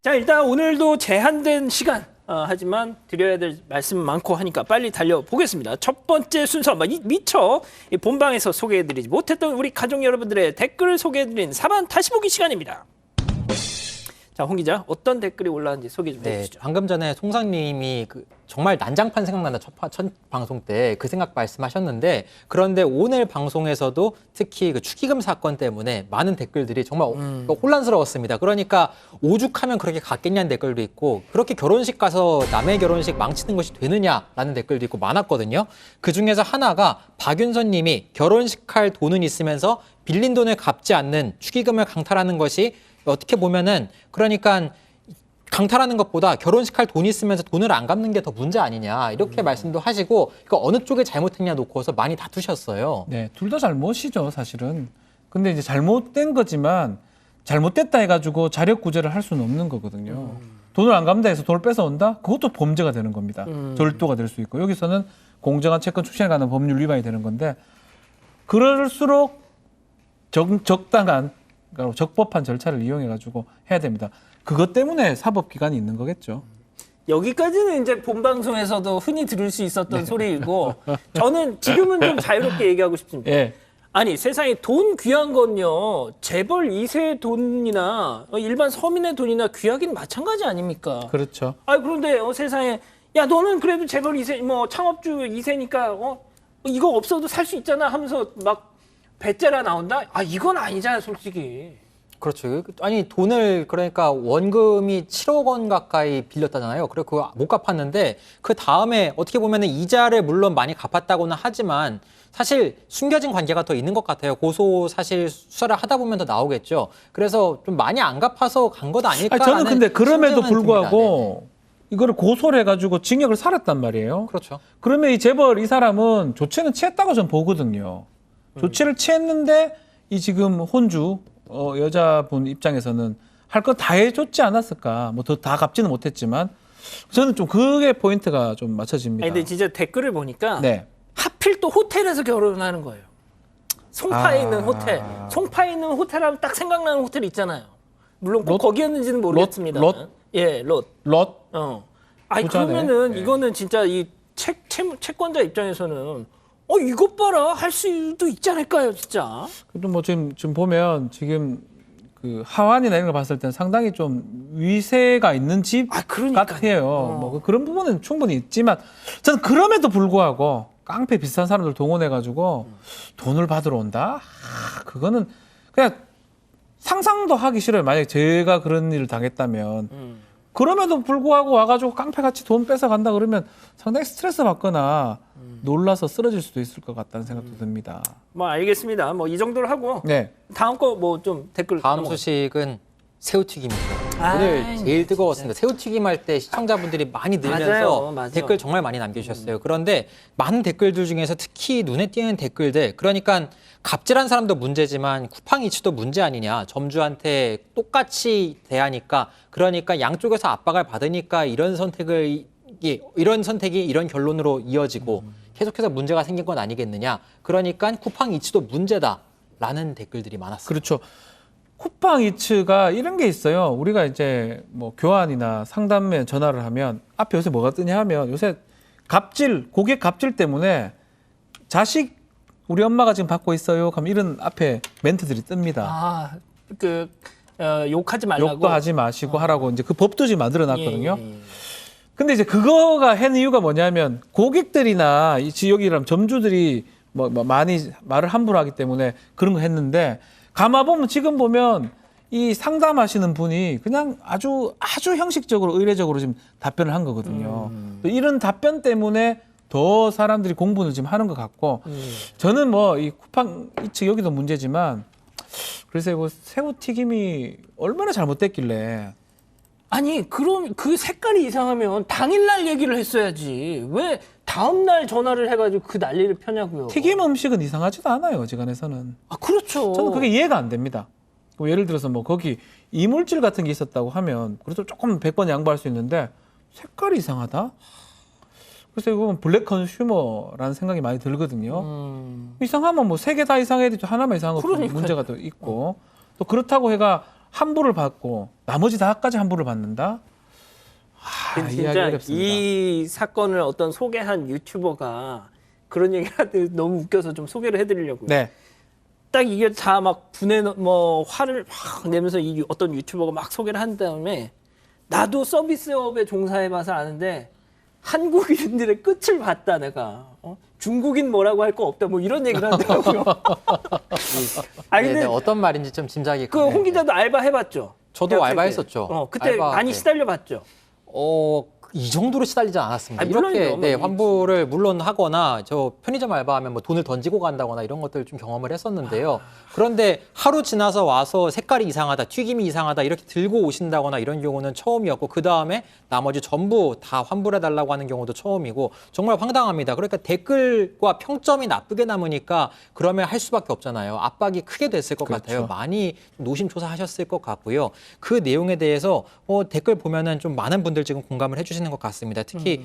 자, 일단 오늘도 제한된 시간 하지만 드려야 될 말씀 많고 하니까 빨리 달려보겠습니다. 첫 번째 순서 미처 이 본방에서 소개해드리지 못했던 우리 가족 여러분들의 댓글을 소개해드리는 4반 다시 보기 시간입니다. 자, 홍 기자, 어떤 댓글이 올라왔는지 소개 좀 해주시죠. 방금 전에 송상님이 정말 난장판 생각난다 첫 방송 때 그 생각 말씀하셨는데, 그런데 오늘 방송에서도 특히 그 축의금 사건 때문에 많은 댓글들이 정말 혼란스러웠습니다. 그러니까 오죽하면 그렇게 갔겠냐는 댓글도 있고, 그렇게 결혼식 가서 남의 결혼식 망치는 것이 되느냐라는 댓글도 있고 많았거든요. 그중에서 하나가 박윤선 님이 결혼식 할 돈은 있으면서 빌린 돈을 갚지 않는 축의금을 강탈하는 것이 어떻게 보면은 그러니까 강탈하는 것보다 결혼식 할 돈이 있으면서 돈을 안 갚는 게 더 문제 아니냐 이렇게 말씀도 하시고, 그러니까 어느 쪽에 잘못했냐 놓고서 많이 다투셨어요. 네, 둘 다 잘못이죠, 사실은. 근데 이제 잘못된 거지만 잘못됐다 해가지고 자력 구제를 할 수는 없는 거거든요. 돈을 안 갚는다 해서 돈을 뺏어온다? 그것도 범죄가 되는 겁니다. 절도가 될 수 있고, 여기서는 공정한 채권 출신에 관한 법률 위반이 되는 건데, 그럴수록 적당한, 그러니까 적법한 절차를 이용해가지고 해야 됩니다. 그것 때문에 사법기관이 있는 거겠죠. 여기까지는 이제 본방송에서도 흔히 들을 수 있었던 소리이고, 저는 지금은 좀 자유롭게 얘기하고 싶습니다. 예. 아니, 세상에 돈 귀한 건요, 재벌 2세 돈이나 일반 서민의 돈이나 귀하긴 마찬가지 아닙니까? 그렇죠. 그런데 세상에, 야, 너는 그래도 재벌 2세, 창업주 2세니까 이거 없어도 살 수 있잖아 하면서 막 배째라 나온다? 이건 아니잖아요, 솔직히. 그렇죠. 아니, 돈을 그러니까 원금이 7억 원 가까이 빌렸다잖아요. 그리고 그거 못 갚았는데 그 다음에 어떻게 보면은 이자를 물론 많이 갚았다고는 하지만 사실 숨겨진 관계가 더 있는 것 같아요. 고소 사실 수사를 하다 보면 더 나오겠죠. 그래서 좀 많이 안 갚아서 간 것 아닐까? 저는 근데 그럼에도 불구하고 듭니다. 이거를 고소를 해가지고 징역을 살았단 말이에요. 그렇죠. 그러면 이 재벌 이 사람은 조치는 취했다고 저는 보거든요. 조치를 취했는데 이 지금 혼주 여자분 입장에서는 할 거 다 해줬지 않았을까? 뭐 더 다 갚지는 못했지만 저는 좀 그게 포인트가 좀 맞춰집니다. 근데 진짜 댓글을 보니까 네. 하필 또 호텔에서 결혼하는 거예요. 송파에 있는 호텔. 송파에 있는 호텔 하면 딱 생각나는 호텔 있잖아요. 물론 꼭 거기였는지는 모르겠습니다. 예, 롯. 부자네. 그러면은 네. 이거는 진짜 이 채권자 입장에서는 이것 봐라 할 수도 있지 않을까요, 진짜. 그래도 뭐 지금 보면 지금 그 하완이나 이런 거 봤을 때는 상당히 좀 위세가 있는 집 같아요. 뭐 그런 부분은 충분히 있지만 저는 그럼에도 불구하고 깡패 비슷한 사람들 동원해가지고 돈을 받으러 온다? 그거는 그냥 상상도 하기 싫어요. 만약에 제가 그런 일을 당했다면. 그럼에도 불구하고 와가지고 깡패같이 돈 뺏어간다 그러면 상당히 스트레스 받거나 놀라서 쓰러질 수도 있을 것 같다는 생각도 듭니다. 알겠습니다. 이 정도로 하고 네. 다음 거 좀 댓글 다음 넘어가요. 소식은 새우튀김이죠. 오늘 제일 뜨거웠습니다. 새우튀김 할 때 시청자분들이 많이 늘면서 맞아요. 댓글 정말 많이 남겨주셨어요. 그런데 많은 댓글들 중에서 특히 눈에 띄는 댓글들, 그러니까 갑질한 사람도 문제지만 쿠팡이츠도 문제 아니냐. 점주한테 똑같이 대하니까, 그러니까 양쪽에서 압박을 받으니까 이런 선택이 이런 결론으로 이어지고 계속해서 문제가 생긴 건 아니겠느냐. 그러니까 쿠팡이츠도 문제다라는 댓글들이 많았어요. 그렇죠. 쿠팡이츠가 이런 게 있어요. 우리가 이제 뭐 교환이나 상담에 전화를 하면 앞에 요새 뭐가 뜨냐 하면 요새 고객 갑질 때문에 자식 우리 엄마가 지금 받고 있어요. 그럼 이런 앞에 멘트들이 뜹니다. 욕하지 말라고. 욕도 하지 마시고 하라고 이제 그 법도 지금 만들어 놨거든요. 근데 이제 그거가 한 이유가 뭐냐면 고객들이나 이 지역이랑 점주들이 뭐 많이 말을 함부로 하기 때문에 그런 거 했는데, 가만 보면 지금 보면 이 상담하시는 분이 그냥 아주 형식적으로 의례적으로 지금 답변을 한 거거든요. 또 이런 답변 때문에 더 사람들이 공부는 지금 하는 것 같고, 저는 뭐 이 쿠팡이츠 여기도 문제지만 글쎄 뭐 새우튀김이 얼마나 잘못됐길래. 아니, 그럼 그 색깔이 이상하면 당일날 얘기를 했어야지. 왜 다음날 전화를 해가지고 그 난리를 펴냐고요. 튀김 음식은 이상하지도 않아요, 어지간해서는. 그렇죠. 저는 그게 이해가 안 됩니다. 뭐 예를 들어서 뭐 거기 이물질 같은 게 있었다고 하면 그래도 조금 100번 양보할 수 있는데 색깔이 이상하다? 그래서 이건 블랙 컨슈머라는 생각이 많이 들거든요. 이상하면 뭐 3개 다 이상해야 되죠. 하나만 이상한 거 문제가 또 있고. 또 그렇다고 해가 환불을 받고 나머지 다까지 환불을 받는다? 이해하기 진짜 어렵습니다. 이 사건을 어떤 소개한 유튜버가 그런 얘기를 하는데 너무 웃겨서 좀 소개를 해드리려고요. 네. 딱 이게 다 막 화를 확 내면서 이 어떤 유튜버가 막 소개를 한 다음에 나도 서비스업에 종사해봐서 아는데 한국인들의 끝을 봤다 내가. 중국인 뭐라고 할 거 없다 뭐 이런 얘기를 하더라고요. 아 네, 근데 네, 어떤 말인지 좀 짐작이 그 가네요. 홍 기자도 알바 해봤죠. 저도 대학생 때. 알바했었죠. 그때 알바, 많이 네. 시달려봤죠. 이 정도로 시달리지 않았습니다. 아니, 이렇게 물론이죠. 네, 환불을 물론 하거나 저 편의점 알바하면 뭐 돈을 던지고 간다거나 이런 것들 좀 경험을 했었는데요. 그런데 하루 지나서 와서 색깔이 이상하다, 튀김이 이상하다 이렇게 들고 오신다거나 이런 경우는 처음이었고 그 다음에 나머지 전부 다 환불해달라고 하는 경우도 처음이고 정말 황당합니다. 그러니까 댓글과 평점이 나쁘게 남으니까 그러면 할 수밖에 없잖아요. 압박이 크게 됐을 것 그렇죠. 같아요. 많이 노심초사하셨을 것 같고요. 그 내용에 대해서 댓글 보면은 좀 많은 분들 지금 공감을 해주시는 것 같습니다. 특히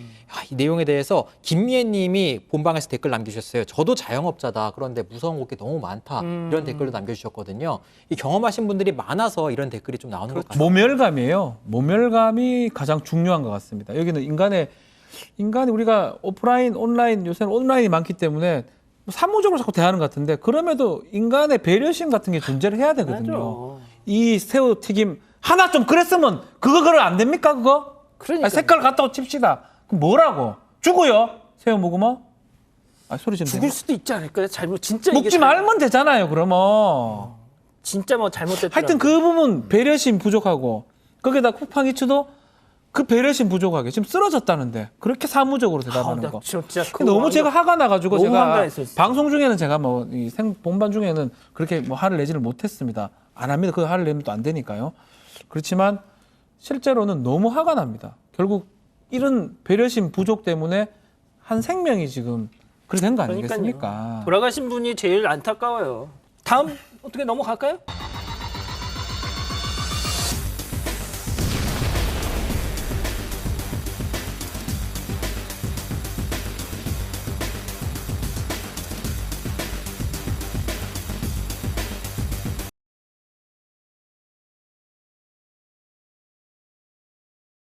이 내용에 대해서 김미애님이 본방에서 댓글 남기셨어요. 저도 자영업자다. 그런데 무서운 곡이 너무 많다. 이런 댓글도 남겨주셨거든요. 이 경험하신 분들이 많아서 이런 댓글이 좀 나오는 것 같아요. 모멸감이에요. 모멸감이 가장 중요한 것 같습니다. 여기는 인간이 우리가 오프라인, 온라인 요새는 온라인이 많기 때문에 사무적으로 자꾸 대하는 것 같은데 그럼에도 인간의 배려심 같은 게 존재를 해야 되거든요. 맞아. 이 새우튀김 하나 좀 그랬으면 그거 안 됩니까 그거? 그러니까 색깔 같다고 칩시다. 그럼 뭐라고? 죽어요? 새우 먹으면? 소리 좀 죽을 수도 있지 않을까요? 진짜 먹지 이게 말면 되잖아요. 그러면. 진짜 뭐 잘못됐더라고. 하여튼 그 부분 배려심 부족하고 거기다 쿠팡이츠도 그 배려심 부족하게 지금 쓰러졌다는데 그렇게 사무적으로 대답하는 거. 진짜 너무 제가 화가 나가지고 너무 제가 황당했어요, 진짜. 방송 중에는 제가 본반 중에는 그렇게 화를 내지를 못했습니다. 안 합니다. 그 화를 내면 또 안 되니까요. 그렇지만 실제로는 너무 화가 납니다. 결국 이런 배려심 부족 때문에 한 생명이 지금 그렇게 된 거 아니겠습니까? 돌아가신 분이 제일 안타까워요. 다음 어떻게 넘어갈까요?